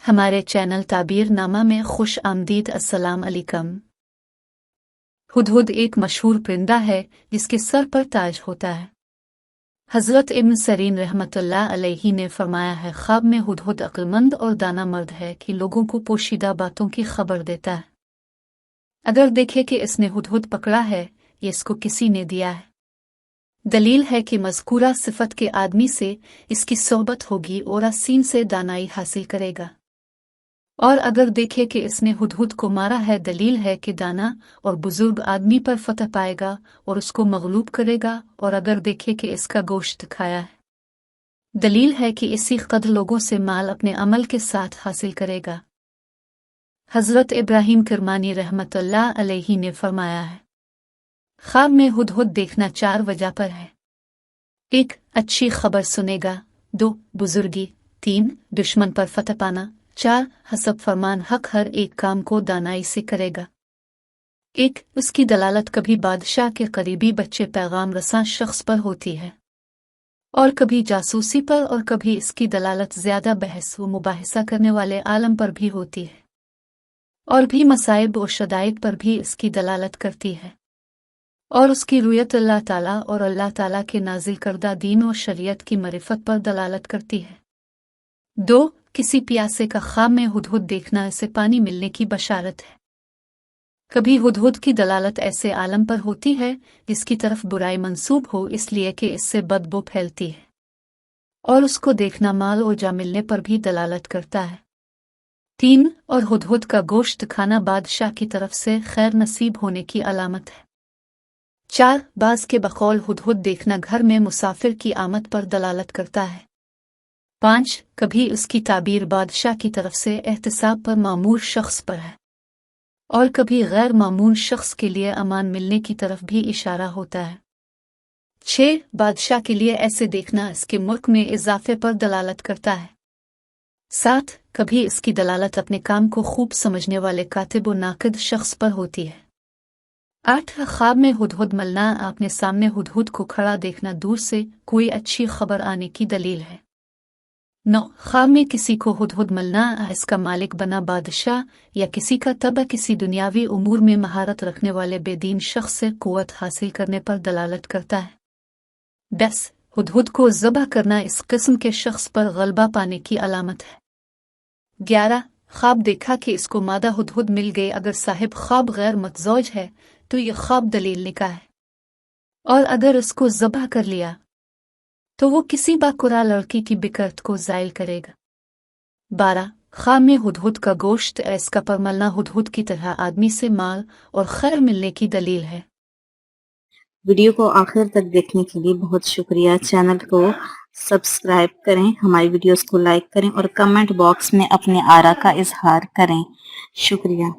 हमारे चैनल ताबीर नामा में खुश आमदीद। अस्सलाम अलैकुम। हुदहुद एक मशहूर परिंदा है जिसके सर पर ताज होता है। हज़रत इब्न सरीन रहमतुल्लाह अलैहि ने फरमाया है, ख्वाब में हुदहुद अक्लमंद और दाना मर्द है कि लोगों को पोशीदा बातों की खबर देता है। अगर देखे कि इसने हुदहुद पकड़ा है, ये इसको किसी ने दिया है। दलील है कि मज़कूरा सिफत के आदमी से इसकी सोहबत होगी और सीन से दानाई हासिल करेगा। और अगर देखे कि इसने हुदहुद को मारा है, दलील है कि दाना और बुजुर्ग आदमी पर फतह पाएगा और उसको मगलूब करेगा। और अगर देखे कि इसका गोश्त खाया है, दलील है कि इसी कदर लोगों से माल अपने अमल के साथ हासिल करेगा। हज़रत इब्राहिम किरमानी रहमतुल्लाह अलैहि ने फरमाया है, ख्वाब में हुदहुद देखना 4 वजह पर है। 1. अच्छी खबर सुनेगा। 2. बुजुर्गी। 3. दुश्मन पर फतह पाना। 4. हसब फरमान हक हर एक काम को दानाई से करेगा। 1. उसकी दलालत कभी बादशाह के करीबी बच्चे पैगाम रसां शख्स पर होती है और कभी जासूसी पर, और कभी इसकी दलालत ज़्यादा बहस व मुबाहिसा करने वाले आलम पर भी होती है और भी मसाइब और शदाइद पर भी इसकी दलालत करती है। और उसकी रुयत अल्लाह ताला और अल्लाह ताला के नाजिल करदा दीन और शरीयत की मरिफत पर दलालत करती है। 2. किसी प्यासे का ख्वाब में हुदहुद देखना इसे पानी मिलने की बशारत है। कभी हुदहुद की दलालत ऐसे आलम पर होती है जिसकी तरफ बुराई मंसूब हो, इसलिए कि इससे बदबू फैलती है, और उसको देखना माल और जा मिलने पर भी दलालत करता है। 3. और हुदहुद का गोश्त खाना बादशाह की तरफ से खैर नसीब होने की अलामत है। 4. बाज के बकौल हुदहुद देखना घर में मुसाफिर की आमद पर दलालत करता है। 5. कभी उसकी ताबीर बादशाह की तरफ से एहतसाब पर मामूर शख्स पर है और कभी गैर मामूर शख्स के लिए अमान मिलने की तरफ भी इशारा होता है। 6. बादशाह के लिए ऐसे देखना इसके मुल्क में इजाफे पर दलालत करता है। 7. कभी इसकी दलालत अपने काम को खूब समझने वाले कातिब व नाकिद शख्स पर होती है। 8. ख्वाब में हुदहुद मिलना आपने सामने हुदहुद को खड़ा देखना दूर से कोई अच्छी खबर आने की दलील है। 9. ख्वाब में किसी को हुदहुद मिलना इसका मालिक बना बादशाह या किसी का तबा किसी दुनियावी उमूर में महारत रखने वाले बेदीन शख्स से कुव्वत हासिल करने पर दलालत करता है। 10. हुदहुद को ज़बह करना इस किस्म के शख्स पर गलबा पाने की अलामत है। 11. ख्वाब देखा कि इसको मादा हुदहुद मिल गए। अगर साहिब ख्वाब गैर मतज़ौज है तो यह ख्वाब दलील निकाह है, और अगर इसको ज़बह कर लिया तो वो किसी बाकुरा लड़की की बिकरत को ज़ाइल करेगा। 12. ख्वाब में हुदहुद का गोश्त इसका पर मलना हुदहुद की तरह आदमी से माल और खैर मिलने की दलील है। वीडियो को आखिर तक देखने के लिए बहुत शुक्रिया। चैनल को सब्सक्राइब करें, हमारी वीडियोस को लाइक करें और कमेंट बॉक्स में अपने आरा का इजहार करें। शुक्रिया।